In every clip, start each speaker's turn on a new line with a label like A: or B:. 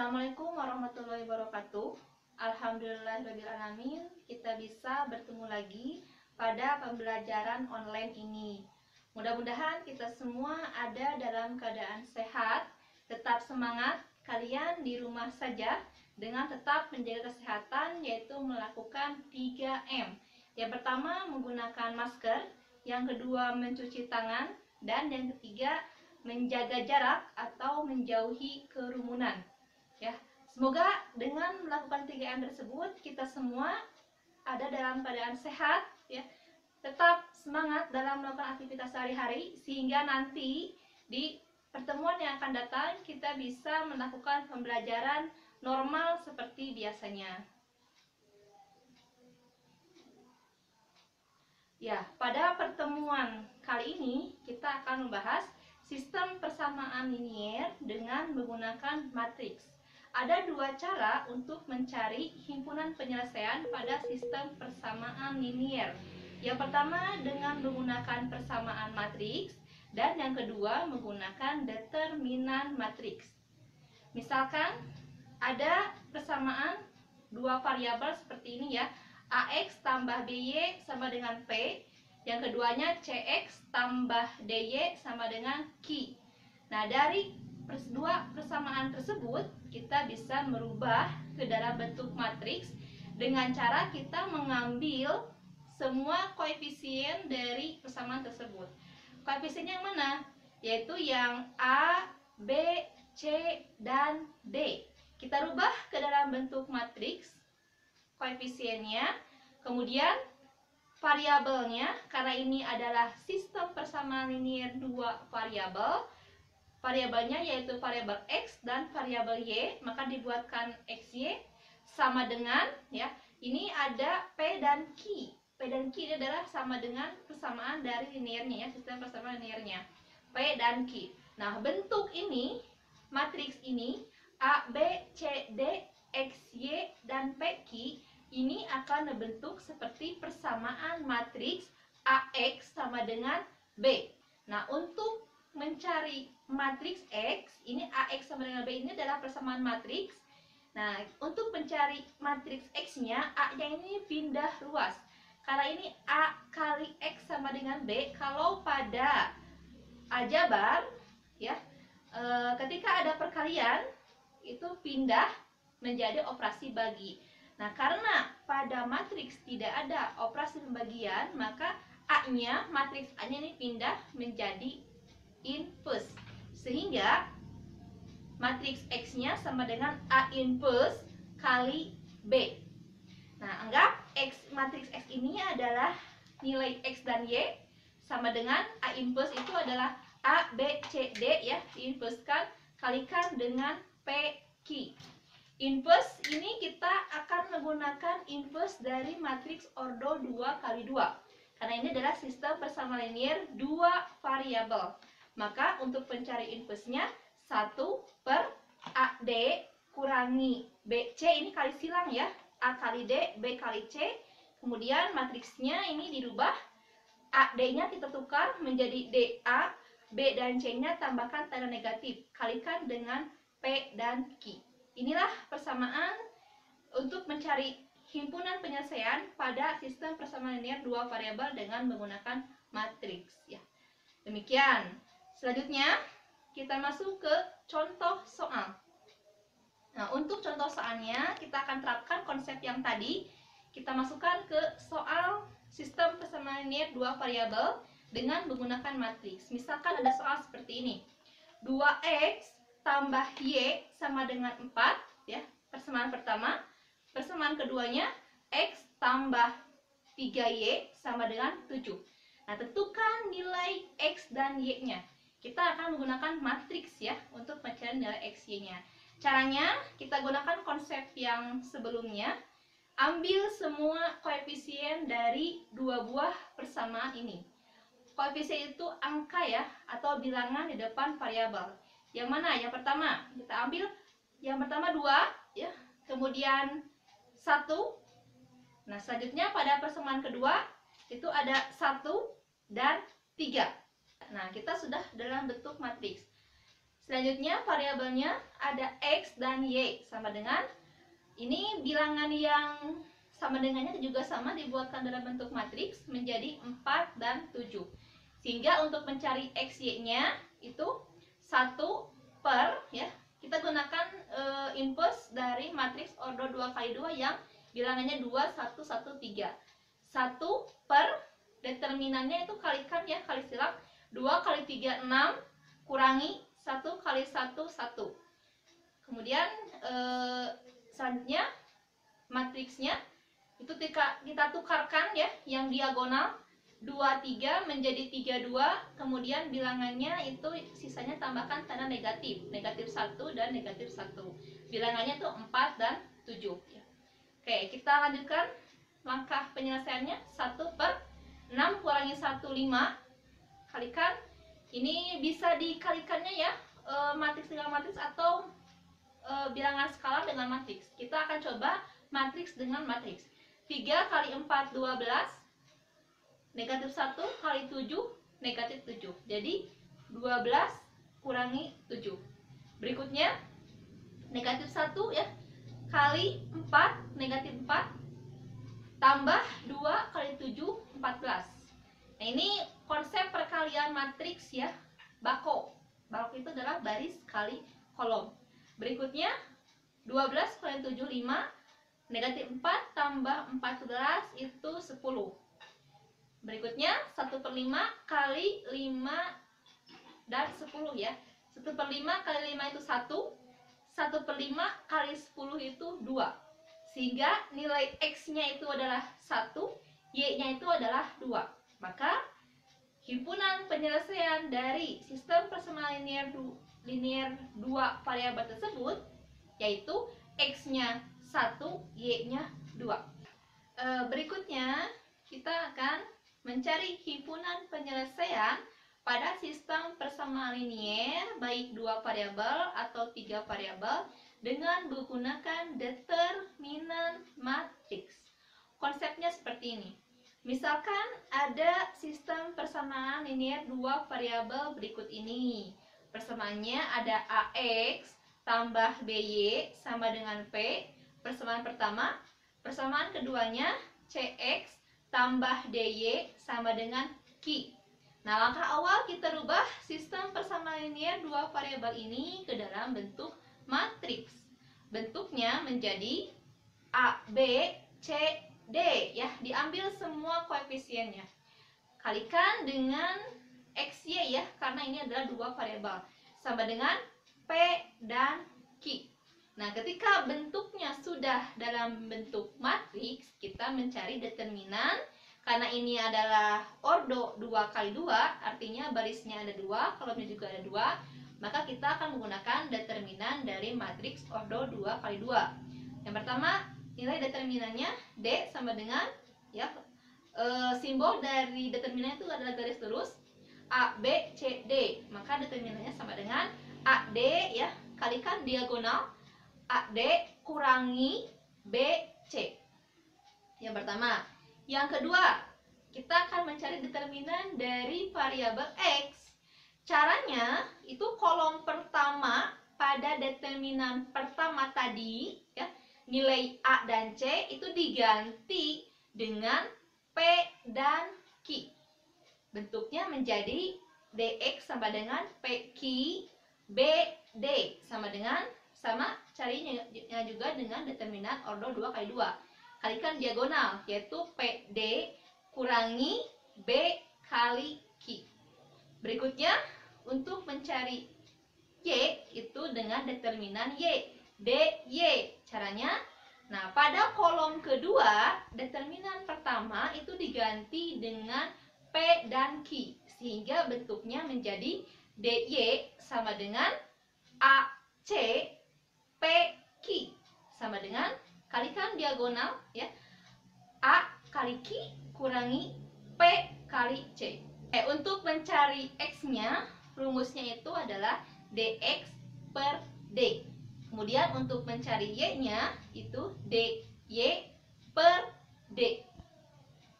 A: Assalamualaikum warahmatullahi wabarakatuh. Alhamdulillahirrahmanirrahim, kita bisa bertemu lagi pada pembelajaran online ini. Mudah-mudahan kita semua ada dalam keadaan sehat, tetap semangat, kalian di rumah saja dengan tetap menjaga kesehatan, yaitu melakukan 3M. Yang pertama menggunakan masker, yang kedua mencuci tangan, dan yang ketiga menjaga jarak atau menjauhi kerumunan. Ya, semoga dengan melakukan 3M tersebut kita semua ada dalam keadaan sehat, ya, tetap semangat dalam melakukan aktivitas sehari-hari, sehingga nanti di pertemuan yang akan datang kita bisa melakukan pembelajaran normal seperti biasanya. Ya, pada pertemuan kali ini kita akan membahas sistem persamaan linier dengan menggunakan matriks. Ada dua cara untuk mencari himpunan penyelesaian pada sistem persamaan linier. Yang pertama dengan menggunakan persamaan matriks, dan yang kedua menggunakan determinan matriks. Misalkan ada persamaan dua variabel seperti ini ya, AX tambah BY sama dengan P, yang keduanya CX tambah DY sama dengan Q. Nah, dari dua persamaan tersebut kita bisa merubah ke dalam bentuk matriks dengan cara kita mengambil semua koefisien dari persamaan tersebut. Koefisiennya yang mana? Yaitu yang A, B, C, dan D. Kita rubah ke dalam bentuk matriks koefisiennya, kemudian variabelnya, karena ini adalah sistem persamaan linier dua variabel, variabelnya yaitu variabel X dan variabel Y, maka dibuatkan XY sama dengan, ya, ini ada P dan Q. P dan Q ini adalah sama dengan persamaan dari liniernya, ya, sistem persamaan liniernya P dan Q. Nah, bentuk ini, matriks ini A, B, C, D, X, Y, dan P, Q ini akan membentuk seperti persamaan matriks AX sama dengan B. Nah, untuk mencari matriks X, ini AX sama dengan B ini adalah persamaan matriks. Nah, untuk mencari matriks X-nya, A-nya ini pindah ruas. Karena ini A kali X sama dengan B, kalau pada aljabar, ya, ketika ada perkalian, itu pindah menjadi operasi bagi. Nah, karena pada matriks tidak ada operasi pembagian, maka A-nya, matriks A-nya ini pindah menjadi inverse. Sehingga matriks X-nya sama dengan A inverse kali B. Nah, anggap matriks X ini adalah nilai X dan Y sama dengan A inverse itu adalah A, B, C, D, ya, diinverskan kalikan dengan P, Q. Inverse ini kita akan menggunakan inverse dari matriks ordo 2 kali 2. Karena ini adalah sistem persamaan linier dua variabel. Maka untuk mencari inverse-nya 1 per AD kurangi BC, ini kali silang ya. A kali D, B kali C. Kemudian matriksnya ini dirubah. AD-nya kita tukar menjadi DA, B dan C-nya tambahkan tanda negatif. Kalikan dengan P dan Q. Inilah persamaan untuk mencari himpunan penyelesaian pada sistem persamaan linier dua variabel dengan menggunakan matriks, ya. Demikian. Selanjutnya kita masuk ke contoh soal. Nah, untuk contoh soalnya kita akan terapkan konsep yang tadi. Kita masukkan ke soal sistem persamaan linier dua variabel dengan menggunakan matriks. Misalkan ada soal seperti ini. 2x tambah Y sama dengan 4, ya, persamaan pertama. Persamaan keduanya X tambah 3Y sama dengan 7. Nah, tentukan nilai X dan Y-nya. Kita akan menggunakan matriks, ya, untuk mencari nilai X, Y-nya. Caranya kita gunakan konsep yang sebelumnya. Ambil semua koefisien dari dua buah persamaan ini. Koefisien itu angka, ya, atau bilangan di depan variabel. Yang mana? Yang pertama, kita ambil yang pertama 2, ya, kemudian 1. Nah, selanjutnya pada persamaan kedua itu ada 1 dan 3. Nah, kita sudah dalam bentuk matriks. Selanjutnya variabelnya ada X dan Y sama dengan, ini bilangan yang sama dengannya juga sama dibuatkan dalam bentuk matriks menjadi 4 dan 7. Sehingga untuk mencari X, Y-nya itu 1 per, ya, kita gunakan inverse dari matriks ordo 2 kali 2 yang bilangannya 2, 1, 1, 3. 1 per, determinannya itu kalikan ya, kali silap, 2 kali 3, 6, kurangi 1 kali 1, 1. Kemudian selanjutnya matriksnya itu kita tukarkan ya, yang diagonal 2, 3 menjadi 3, 2. Kemudian bilangannya itu sisanya tambahkan tanda negatif, negatif 1 dan negatif 1. Bilangannya itu 4 dan 7 ya. Oke, kita lanjutkan langkah penyelesaiannya. 1 per 6 kurangi 1, 5. Kalikan, ini bisa dikalikannya ya, matriks dengan matriks atau bilangan skalar dengan matriks. Kita akan coba matriks dengan matriks. 3 kali 4, 12. Negatif 1 kali 7, negatif 7. Jadi 12 kurangi 7. Berikutnya negatif 1 ya, kali 4, negatif 4. Tambah 2 kali 7, 14. Nah, ini konsep perkalian matriks ya, bako. Bako itu adalah baris kali kolom. Berikutnya 12 kali 7, 5. Negatif 4 tambah 14 itu 10. Berikutnya 1 per 5 kali 5 dan 10 ya. 1 per 5 kali 5 itu 1. 1 per 5 kali 10 itu 2. Sehingga nilai X-nya itu adalah 1, Y-nya itu adalah 2. Maka himpunan penyelesaian dari sistem persamaan linear 2 variabel tersebut yaitu X-nya 1, Y-nya 2. Berikutnya kita akan mencari himpunan penyelesaian pada sistem persamaan linier baik 2 variabel atau 3 variabel dengan menggunakan determinan matriks. Konsepnya seperti ini. Misalkan ada sistem persamaan linier 2 variabel berikut ini. Persamaannya ada AX tambah BY sama dengan P, persamaan pertama. Persamaan keduanya CX tambah DY sama dengan Q. Nah, langkah awal kita rubah sistem persamaan linier 2 variabel ini ke dalam bentuk matriks. Bentuknya menjadi A, B, C, D ya, diambil semua koefisiennya. Kalikan dengan XY ya, karena ini adalah 2 variabel. Sama dengan P dan Q. Nah, ketika bentuknya sudah dalam bentuk matriks, kita mencari determinan. Karena ini adalah ordo 2 kali 2, artinya barisnya ada 2, kolomnya juga ada 2, maka kita akan menggunakan determinan dari matriks ordo 2 kali 2. Yang pertama, nilai determinannya D sama dengan ya, simbol dari determinan itu adalah garis lurus A, B, C, D. Maka determinannya sama dengan AD ya, kalikan diagonal AD kurangi BC. Yang pertama. Yang kedua, kita akan mencari determinan dari variabel X. Caranya itu kolom pertama pada determinan pertama tadi ya, nilai A dan C itu diganti dengan P dan Q. Bentuknya menjadi DX sama dengan PQ, BD sama dengan, sama carinya juga dengan determinan ordo 2 kali 2. Kalikan diagonal, yaitu PD kurangi B kali Q. Berikutnya, untuk mencari Y itu dengan determinan Y, DY. Caranya, nah pada kolom kedua, determinan pertama itu diganti dengan P dan Q. Sehingga bentuknya menjadi DY sama dengan AC PQ. Sama dengan, kalikan diagonal ya, A kali Q kurangi P kali C. Untuk mencari X-nya, rumusnya itu adalah DX per D. Kemudian untuk mencari Y-nya itu DY per D.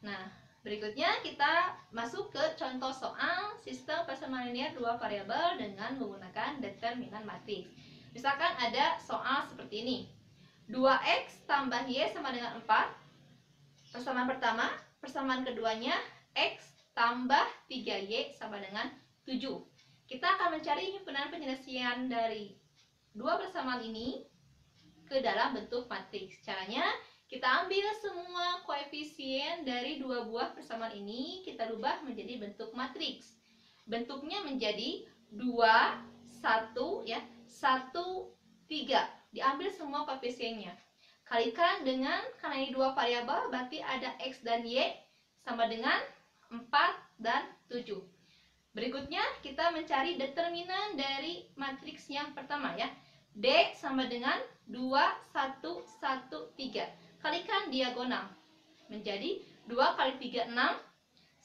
A: Nah, Berikutnya kita masuk ke contoh soal sistem persamaan linear dua variabel dengan menggunakan determinan matriks. Misalkan ada soal seperti ini. 2x tambah y sama dengan 4. Persamaan pertama, persamaan keduanya x tambah 3y sama dengan 7. Kita akan mencari himpunan penyelesaian dari dua persamaan ini ke dalam bentuk matriks. Caranya, kita ambil semua koefisien dari dua buah persamaan ini, kita rubah menjadi bentuk matriks. Bentuknya menjadi 2, 1, ya, 1, 3. Diambil semua koefisiennya. Kalikan dengan, karena ini dua variabel, berarti ada x dan y sama dengan 4 dan 7. Berikutnya, kita mencari determinan dari matriks yang pertama, ya. D sama dengan 2, 1, 1, 3. Kalikan diagonal menjadi 2 kali 3, 6.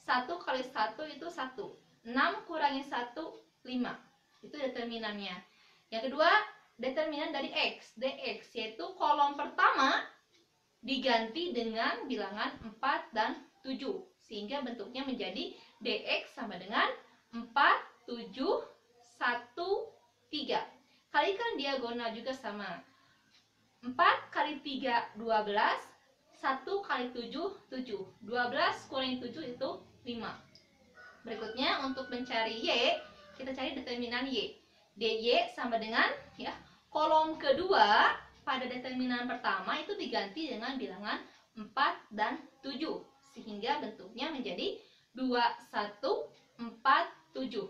A: 1 kali 1 itu 1. 6 kurangi 1, 5. Itu determinannya. Yang kedua, determinan dari x, dx, yaitu kolom pertama diganti dengan bilangan 4 dan 7. Sehingga bentuknya menjadi dx sama dengan 4, 7, 1, 3. Kalikan diagonal juga sama. 4 kali 3, 12. 1 kali 7, 7. 12 kurangi 7 itu 5. Berikutnya, untuk mencari y, kita cari determinan y. dy sama dengan, ya, kolom kedua pada determinan pertama itu diganti dengan bilangan 4 dan 7. Sehingga bentuknya menjadi 2, 1, 4, 7.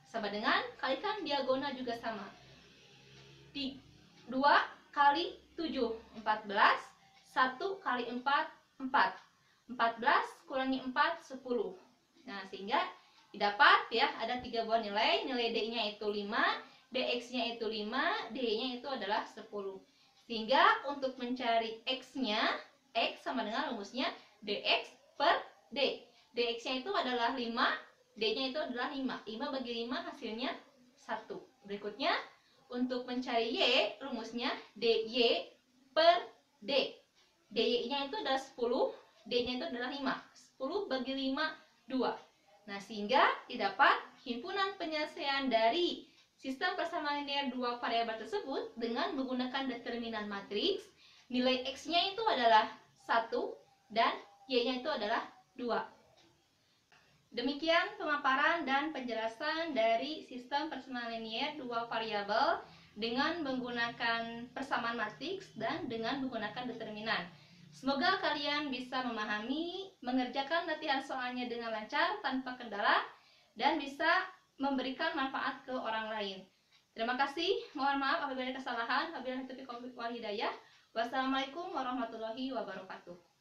A: Sama dengan, kalikan diagonal juga sama. 2 kali 7, 14. 1 kali 4, 4. 14 kurangi 4, 10. Nah, sehingga didapat, ya, ada 3 buah nilai. Nilai D-nya itu 5, dx-nya itu 5, D-nya itu adalah 10. Sehingga untuk mencari x-nya, x sama dengan rumusnya dx per d. Dx-nya itu adalah 5, D-nya itu adalah 5. 5 bagi 5 hasilnya 1. Berikutnya, untuk mencari y, rumusnya dy per d. dy-nya itu adalah 10, d-nya itu adalah 5. 10 bagi 5, 2. Nah, sehingga didapat himpunan penyelesaian dari sistem persamaan linear dua variabel tersebut dengan menggunakan determinan matriks. Nilai x-nya itu adalah 1 dan y-nya itu adalah 2. Demikian pemaparan dan penjelasan dari sistem persamaan linear dua variabel dengan menggunakan persamaan matriks dan dengan menggunakan determinan. Semoga kalian bisa memahami, mengerjakan latihan soalnya dengan lancar tanpa kendala, dan bisa memberikan manfaat ke orang lain. Terima kasih. Mohon maaf apabila ada kesalahan. Wabillahi taufiq wal hidayah. Wassalamualaikum warahmatullahi wabarakatuh.